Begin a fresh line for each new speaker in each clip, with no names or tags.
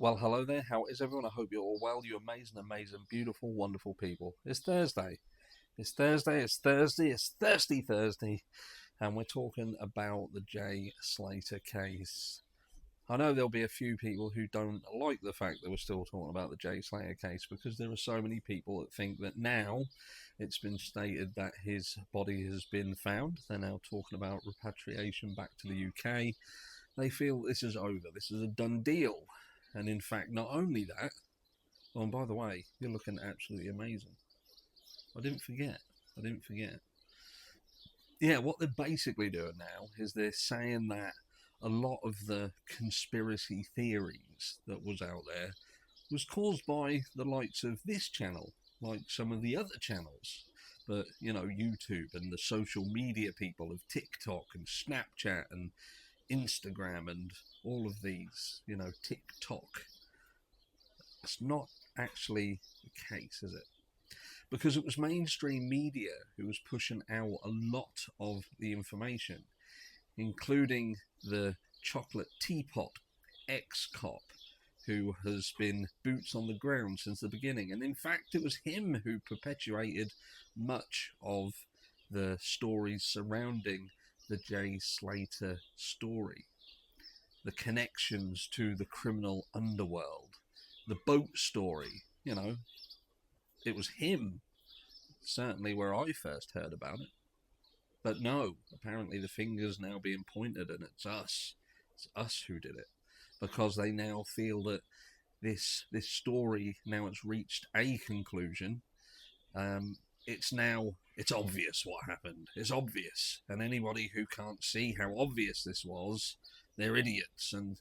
Well, hello there. How is everyone? I hope you're all well. You amazing, amazing, beautiful, wonderful people. It's Thursday. It's Thursday. It's Thursday. It's Thirsty Thursday. And we're talking about the Jay Slater case. I know there'll be a few people who don't like the fact that we're still talking about the Jay Slater case because there are so many people that think that now it's been stated that his body has been found. They're now talking about repatriation back to the UK. They feel this is over. This is a done deal. And in fact, not only that, oh, and by the way, you're looking absolutely amazing. I didn't forget. I didn't forget. Yeah, what they're basically doing now is they're saying that a lot of the conspiracy theories that was out there was caused by the likes of this channel, like some of the other channels. But, YouTube and the social media people of TikTok and Snapchat and Instagram and all of these, TikTok. That's not actually the case, is it? Because it was mainstream media who was pushing out a lot of the information, including the chocolate teapot ex-cop who has been boots on the ground since the beginning. And in fact, it was him who perpetuated much of the stories surrounding the Jay Slater story, the connections to the criminal underworld, the boat story. It was him, certainly where I first heard about it. But no, apparently the finger's now being pointed and it's us. It's us who did it. Because they now feel that this story, now it's reached a conclusion. It's obvious what happened. It's obvious. And anybody who can't see how obvious this was, they're idiots. And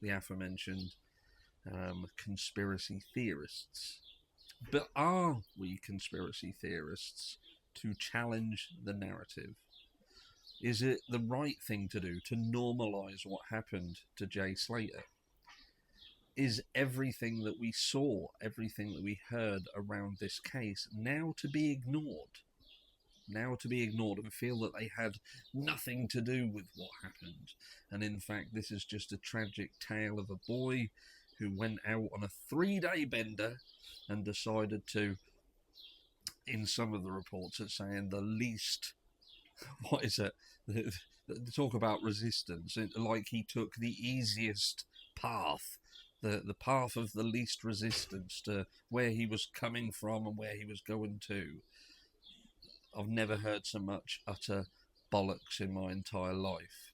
the aforementioned conspiracy theorists. But are we conspiracy theorists to challenge the narrative? Is it the right thing to do to normalise what happened to Jay Slater? Is everything that we saw, everything that we heard around this case now to be ignored? Now to be ignored and feel that they had nothing to do with what happened. And in fact, this is just a tragic tale of a boy who went out on a 3-day bender and decided to, in some of the reports, it's saying the least, what is it? Talk about resistance. Like he took the easiest path, the path of the least resistance to where he was coming from and where he was going to. I've never heard so much utter bollocks in my entire life.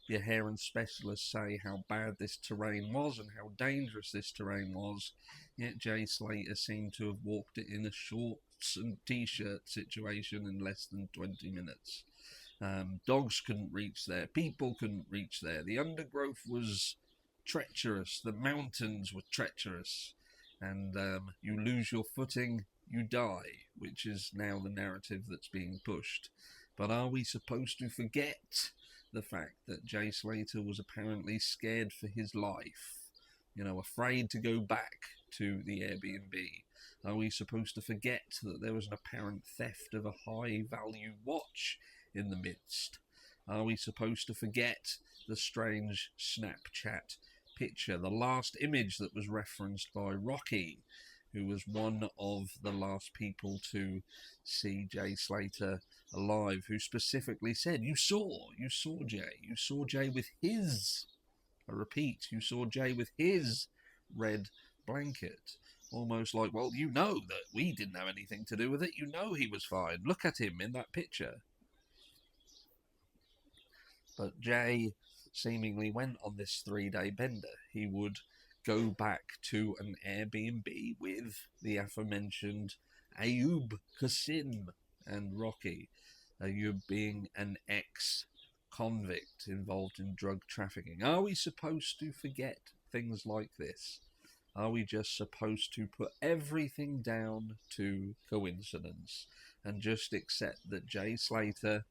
Your hearing specialists say how bad this terrain was and how dangerous this terrain was, yet Jay Slater seemed to have walked it in a shorts and t-shirt situation in less than 20 minutes. Dogs couldn't reach there, people couldn't reach there, the undergrowth was treacherous, the mountains were treacherous, and you lose your footing, you die, which is now the narrative that's being pushed. But are we supposed to forget the fact that Jay Slater was apparently scared for his life? Afraid to go back to the Airbnb. Are we supposed to forget that there was an apparent theft of a high-value watch in the midst? Are we supposed to forget the strange Snapchat picture, the last image that was referenced by Rocky, who was one of the last people to see Jay Slater alive, who specifically said, you saw Jay with his, I repeat, you saw Jay with his red blanket. Almost like, well, that we didn't have anything to do with it. He was fine. Look at him in that picture. But Jay seemingly went on this 3-day bender. He would go back to an Airbnb with the aforementioned Ayub Qasim and Rocky. Ayub being an ex-convict involved in drug trafficking. Are we supposed to forget things like this? Are we just supposed to put everything down to coincidence and just accept that Jay Slater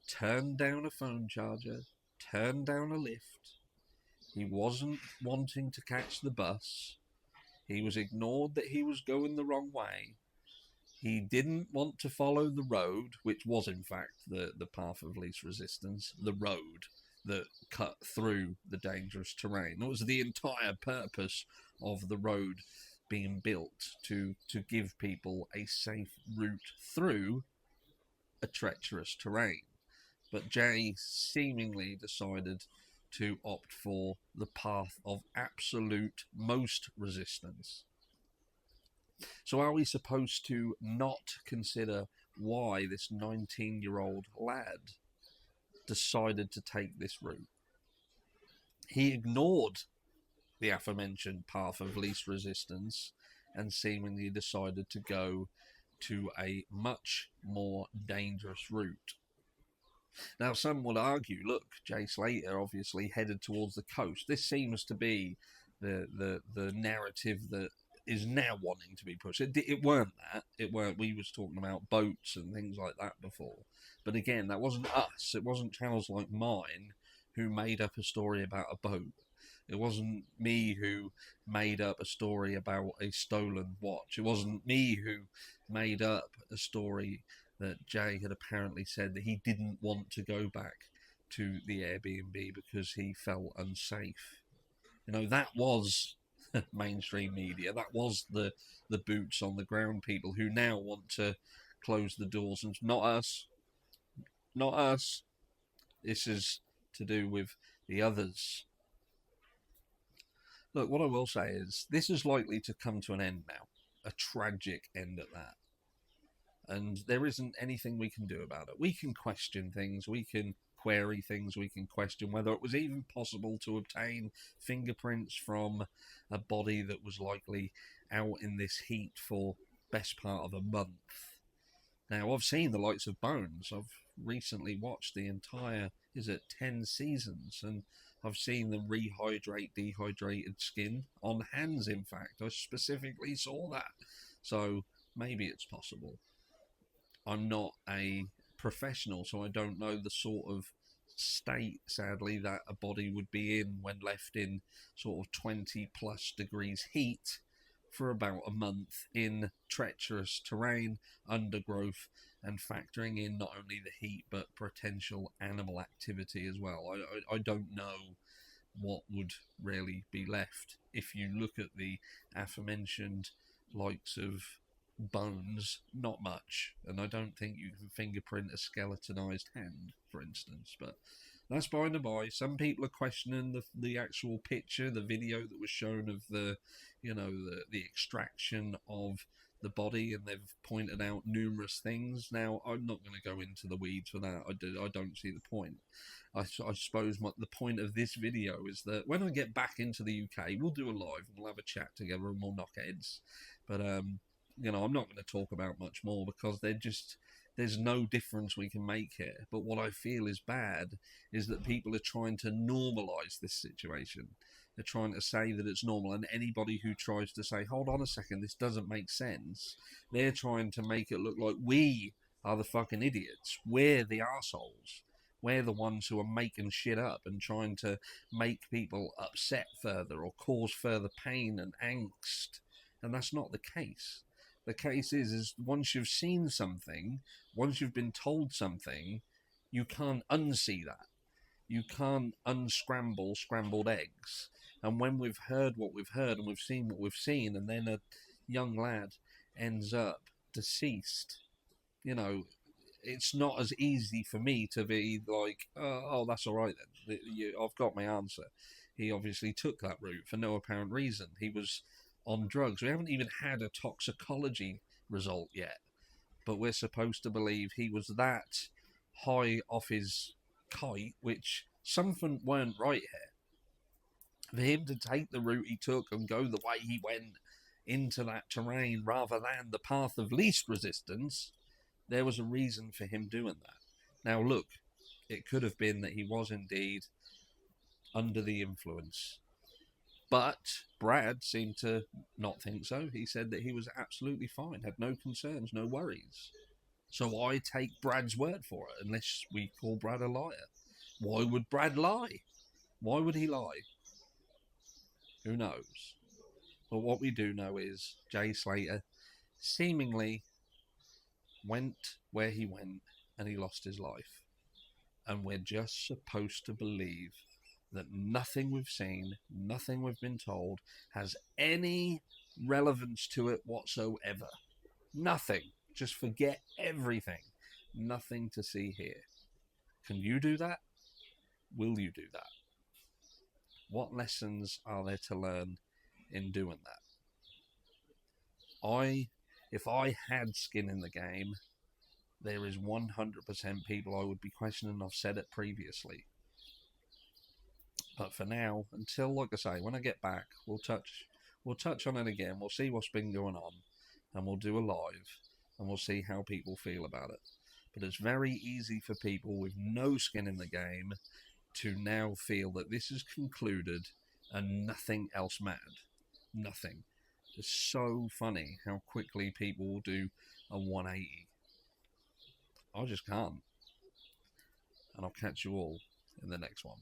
turned down a phone charger, turned down a lift, he wasn't wanting to catch the bus, he was ignored that he was going the wrong way, he didn't want to follow the road, which was in fact the path of least resistance, the road. that cut through the dangerous terrain. That was the entire purpose of the road being built, to give people a safe route through a treacherous terrain. But Jay seemingly decided to opt for the path of absolute most resistance. So are we supposed to not consider why this 19-year-old lad decided to take this route? He ignored the aforementioned path of least resistance and seemingly decided to go to a much more dangerous route. Now, some would argue, look, Jay Slater obviously headed towards the coast. This seems to be the narrative that is now wanting to be pushed. It weren't that. It weren't. We was talking about boats and things like that before. But again, that wasn't us. It wasn't channels like mine who made up a story about a boat. It wasn't me who made up a story about a stolen watch. It wasn't me who made up a story that Jay had apparently said that he didn't want to go back to the Airbnb because he felt unsafe. You know, that was mainstream media. That was the boots on the ground people who now want to close the doors. And not us. Not us. This is to do with the others. Look, what I will say is this is likely to come to an end now. A tragic end at that. And there isn't anything we can do about it. We can question things, we can query things, we can question whether it was even possible to obtain fingerprints from a body that was likely out in this heat for best part of a month. Now, I've seen the likes of Bones. I've recently watched the entire, 10 seasons, and I've seen them rehydrate dehydrated skin on hands, in fact. I specifically saw that. So maybe it's possible. I'm not a professional, so I don't know the sort of state, sadly, that a body would be in when left in sort of 20 plus degrees heat for about a month in treacherous terrain, undergrowth, and factoring in not only the heat but potential animal activity as well. I don't know what would really be left. If you look at the aforementioned likes of Bones, not much, and I don't think you can fingerprint a skeletonized hand, for instance. But that's by the by. Some people are questioning the actual picture, the video that was shown of the extraction of the body, and they've pointed out numerous things. Now, I'm not going to go into the weeds for that. I don't see the point. I suppose the point of this video is that when I get back into the UK, we'll do a live and we'll have a chat together and we'll knock heads. But I'm not going to talk about much more because there's no difference we can make here. But what I feel is bad is that people are trying to normalise this situation. They're trying to say that it's normal, and anybody who tries to say, hold on a second, this doesn't make sense, they're trying to make it look like we are the fucking idiots. We're the arseholes. We're the ones who are making shit up and trying to make people upset further or cause further pain and angst. And that's not the case. The case is once you've seen something, once you've been told something, you can't unsee that. You can't unscramble scrambled eggs. And when we've heard what we've heard and we've seen what we've seen, and then a young lad ends up deceased, it's not as easy for me to be like, oh, that's all right then. I've got my answer. He obviously took that route for no apparent reason. He was on drugs. We haven't even had a toxicology result yet, but we're supposed to believe he was that high off his kite, which something weren't right here. For him to take the route he took and go the way he went into that terrain rather than the path of least resistance, there was a reason for him doing that. Now look, it could have been that he was indeed under the influence. But Brad seemed to not think so. He said that he was absolutely fine, had no concerns, no worries. So I take Brad's word for it, unless we call Brad a liar. Why would Brad lie? Why would he lie? Who knows? But what we do know is Jay Slater seemingly went where he went and he lost his life. And we're just supposed to believe that nothing we've seen, nothing we've been told, has any relevance to it whatsoever. Nothing. Just forget everything. Nothing to see here. Can you do that? Will you do that? What lessons are there to learn in doing that? If I had skin in the game, there is 100% people I would be questioning. I've said it previously. But for now, until, like I say, when I get back, we'll touch on it again. We'll see what's been going on, and we'll do a live, and we'll see how people feel about it. But it's very easy for people with no skin in the game to now feel that this is concluded and nothing else mattered. Nothing. It's so funny how quickly people will do a 180. I just can't. And I'll catch you all in the next one.